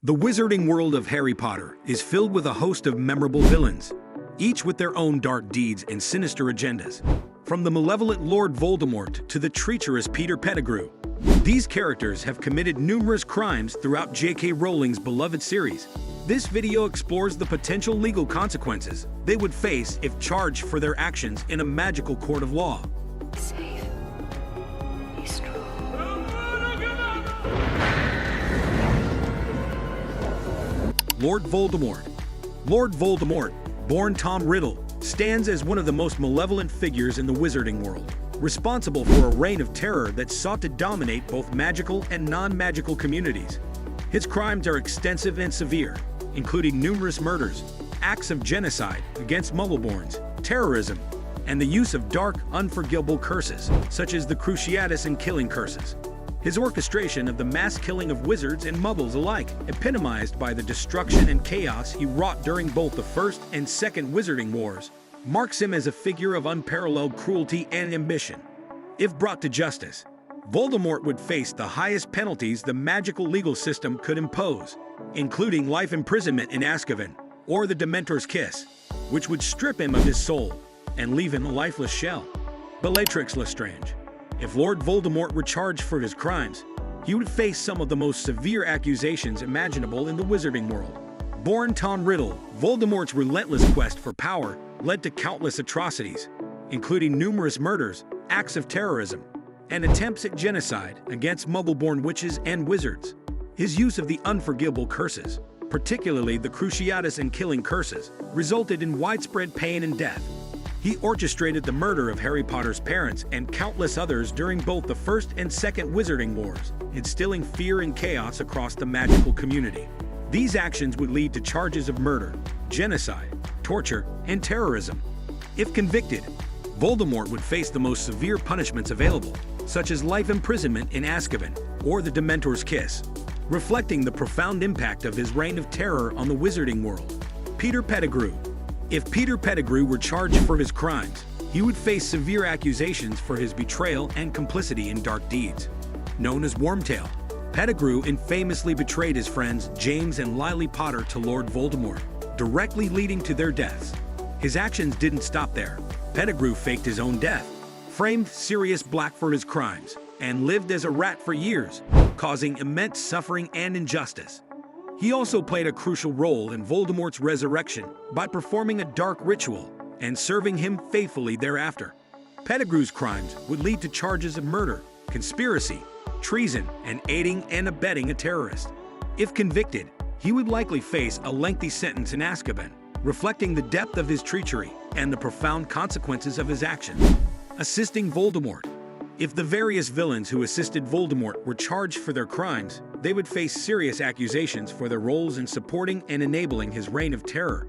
The wizarding world of Harry Potter is filled with a host of memorable villains, each with their own dark deeds and sinister agendas. From the malevolent Lord Voldemort to the treacherous Peter Pettigrew, these characters have committed numerous crimes throughout J.K. Rowling's beloved series. This video explores the potential legal consequences they would face if charged for their actions in a magical court of law. Safe. Be strong. Lord Voldemort. Lord Voldemort, born Tom Riddle, stands as one of the most malevolent figures in the wizarding world, responsible for a reign of terror that sought to dominate both magical and non-magical communities. His crimes are extensive and severe, including numerous murders, acts of genocide against Muggleborns, terrorism, and the use of dark, unforgivable curses, such as the Cruciatus and Killing Curses. His orchestration of the mass killing of wizards and muggles alike, epitomized by the destruction and chaos he wrought during both the First and Second Wizarding Wars, marks him as a figure of unparalleled cruelty and ambition. If brought to justice, Voldemort would face the highest penalties the magical legal system could impose, including life imprisonment in Azkaban or the Dementor's Kiss, which would strip him of his soul and leave him a lifeless shell. Bellatrix Lestrange. If Lord Voldemort were charged for his crimes, he would face some of the most severe accusations imaginable in the wizarding world. Born Tom Riddle, Voldemort's relentless quest for power led to countless atrocities, including numerous murders, acts of terrorism, and attempts at genocide against Muggle-born witches and wizards. His use of the unforgivable curses, particularly the Cruciatus and Killing Curses, resulted in widespread pain and death. He orchestrated the murder of Harry Potter's parents and countless others during both the First and Second Wizarding Wars, instilling fear and chaos across the magical community. These actions would lead to charges of murder, genocide, torture, and terrorism. If convicted, Voldemort would face the most severe punishments available, such as life imprisonment in Azkaban or the Dementor's Kiss, reflecting the profound impact of his reign of terror on the wizarding world. Peter Pettigrew. If Peter Pettigrew were charged for his crimes, he would face severe accusations for his betrayal and complicity in dark deeds. Known as Wormtail, Pettigrew infamously betrayed his friends James and Lily Potter to Lord Voldemort, directly leading to their deaths. His actions didn't stop there. Pettigrew faked his own death, framed Sirius Black for his crimes, and lived as a rat for years, causing immense suffering and injustice. He also played a crucial role in Voldemort's resurrection by performing a dark ritual and serving him faithfully thereafter. Pettigrew's crimes would lead to charges of murder, conspiracy, treason, and aiding and abetting a terrorist. If convicted, he would likely face a lengthy sentence in Azkaban, reflecting the depth of his treachery and the profound consequences of his actions. Assisting Voldemort. If the various villains who assisted Voldemort were charged for their crimes, they would face serious accusations for their roles in supporting and enabling his reign of terror.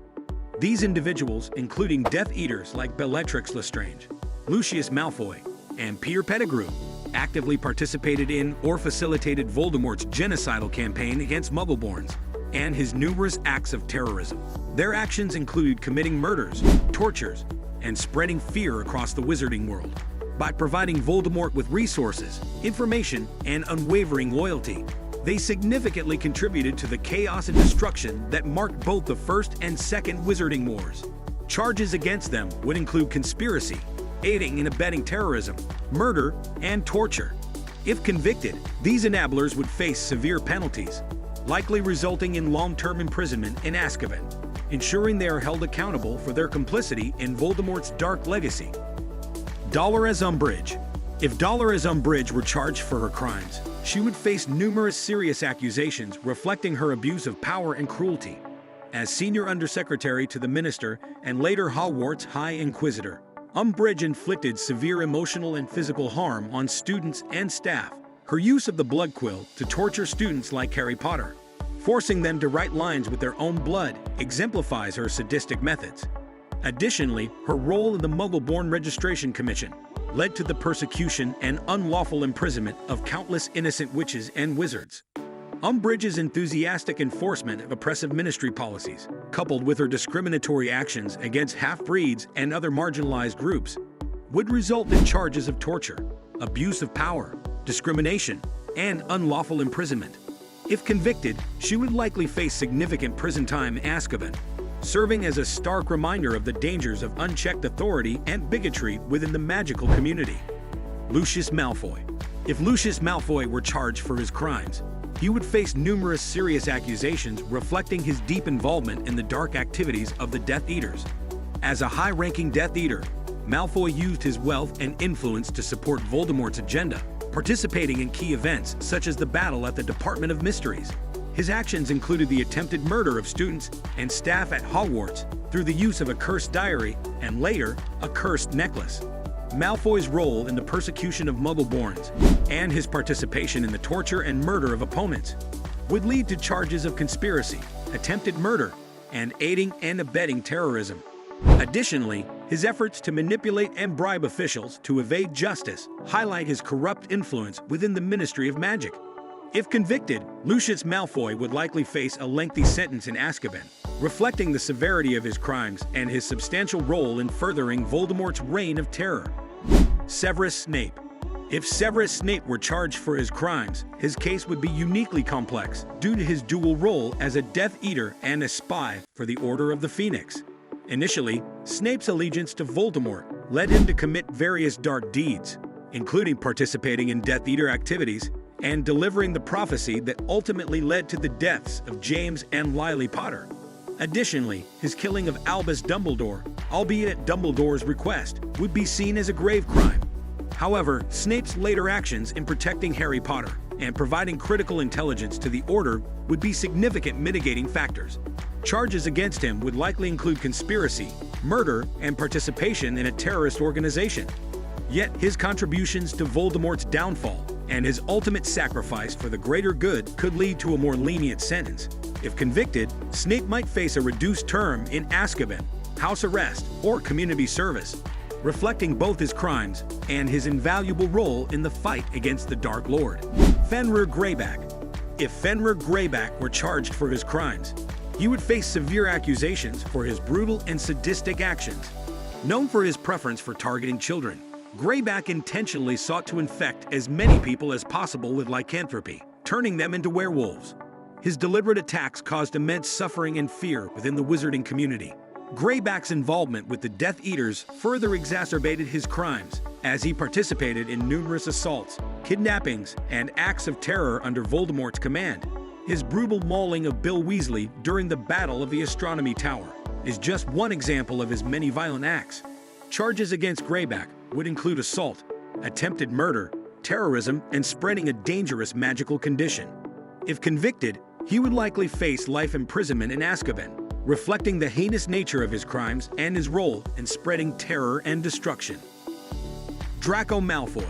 These individuals, including Death Eaters like Bellatrix Lestrange, Lucius Malfoy, and Peter Pettigrew, actively participated in or facilitated Voldemort's genocidal campaign against Muggleborns and his numerous acts of terrorism. Their actions included committing murders, tortures, and spreading fear across the wizarding world. By providing Voldemort with resources, information, and unwavering loyalty, they significantly contributed to the chaos and destruction that marked both the First and Second Wizarding Wars. Charges against them would include conspiracy, aiding and abetting terrorism, murder, and torture. If convicted, these enablers would face severe penalties, likely resulting in long-term imprisonment in Azkaban, ensuring they are held accountable for their complicity in Voldemort's dark legacy. Dolores Umbridge. If Dolores Umbridge were charged for her crimes, she would face numerous serious accusations reflecting her abuse of power and cruelty. As senior undersecretary to the minister and later Hogwarts High Inquisitor, Umbridge inflicted severe emotional and physical harm on students and staff. Her use of the blood quill to torture students like Harry Potter, forcing them to write lines with their own blood, exemplifies her sadistic methods. Additionally, her role in the Muggle-born Registration Commission led to the persecution and unlawful imprisonment of countless innocent witches and wizards. Umbridge's enthusiastic enforcement of oppressive ministry policies, coupled with her discriminatory actions against half-breeds and other marginalized groups, would result in charges of torture, abuse of power, discrimination, and unlawful imprisonment. If convicted, she would likely face significant prison time in Azkaban, serving as a stark reminder of the dangers of unchecked authority and bigotry within the magical community. Lucius Malfoy. If Lucius Malfoy were charged for his crimes, he would face numerous serious accusations reflecting his deep involvement in the dark activities of the Death Eaters. As a high-ranking Death Eater, Malfoy used his wealth and influence to support Voldemort's agenda, participating in key events such as the battle at the Department of Mysteries. His actions included the attempted murder of students and staff at Hogwarts through the use of a cursed diary and later, a cursed necklace. Malfoy's role in the persecution of Muggleborns and his participation in the torture and murder of opponents would lead to charges of conspiracy, attempted murder, and aiding and abetting terrorism. Additionally, his efforts to manipulate and bribe officials to evade justice highlight his corrupt influence within the Ministry of Magic. If convicted, Lucius Malfoy would likely face a lengthy sentence in Azkaban, reflecting the severity of his crimes and his substantial role in furthering Voldemort's reign of terror. Severus Snape. If Severus Snape were charged for his crimes, his case would be uniquely complex due to his dual role as a Death Eater and a spy for the Order of the Phoenix. Initially, Snape's allegiance to Voldemort led him to commit various dark deeds, including participating in Death Eater activities and delivering the prophecy that ultimately led to the deaths of James and Lily Potter. Additionally, his killing of Albus Dumbledore, albeit at Dumbledore's request, would be seen as a grave crime. However, Snape's later actions in protecting Harry Potter and providing critical intelligence to the Order would be significant mitigating factors. Charges against him would likely include conspiracy, murder, and participation in a terrorist organization. Yet his contributions to Voldemort's downfall and his ultimate sacrifice for the greater good could lead to a more lenient sentence. If convicted, Snape might face a reduced term in Azkaban, house arrest, or community service, reflecting both his crimes and his invaluable role in the fight against the Dark Lord. Fenrir Greyback. If Fenrir Greyback were charged for his crimes, he would face severe accusations for his brutal and sadistic actions. Known for his preference for targeting children, Greyback intentionally sought to infect as many people as possible with lycanthropy, turning them into werewolves. His deliberate attacks caused immense suffering and fear within the wizarding community. Greyback's involvement with the Death Eaters further exacerbated his crimes, as he participated in numerous assaults, kidnappings, and acts of terror under Voldemort's command. His brutal mauling of Bill Weasley during the Battle of the Astronomy Tower is just one example of his many violent acts. Charges against Greyback would include assault, attempted murder, terrorism, and spreading a dangerous magical condition. If convicted, he would likely face life imprisonment in Azkaban, reflecting the heinous nature of his crimes and his role in spreading terror and destruction. Draco Malfoy.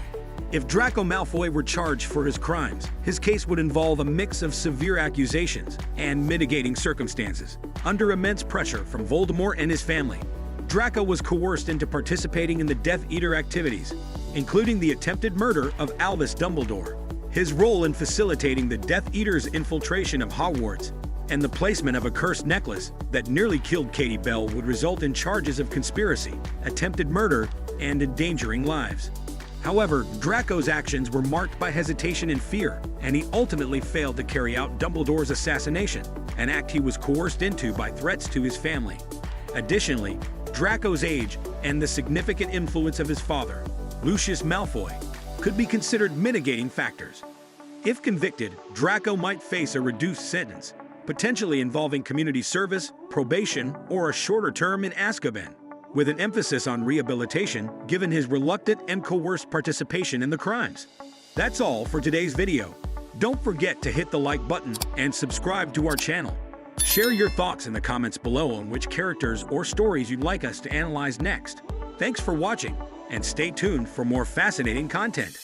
If Draco Malfoy were charged for his crimes, his case would involve a mix of severe accusations and mitigating circumstances. Under immense pressure from Voldemort and his family, Draco was coerced into participating in the Death Eater activities, including the attempted murder of Albus Dumbledore. His role in facilitating the Death Eaters' infiltration of Hogwarts and the placement of a cursed necklace that nearly killed Katie Bell would result in charges of conspiracy, attempted murder, and endangering lives. However, Draco's actions were marked by hesitation and fear, and he ultimately failed to carry out Dumbledore's assassination, an act he was coerced into by threats to his family. Additionally, Draco's age and the significant influence of his father, Lucius Malfoy, could be considered mitigating factors. If convicted, Draco might face a reduced sentence, potentially involving community service, probation, or a shorter term in Azkaban, with an emphasis on rehabilitation given his reluctant and coerced participation in the crimes. That's all for today's video. Don't forget to hit the like button and subscribe to our channel. Share your thoughts in the comments below on which characters or stories you'd like us to analyze next. Thanks for watching, and stay tuned for more fascinating content.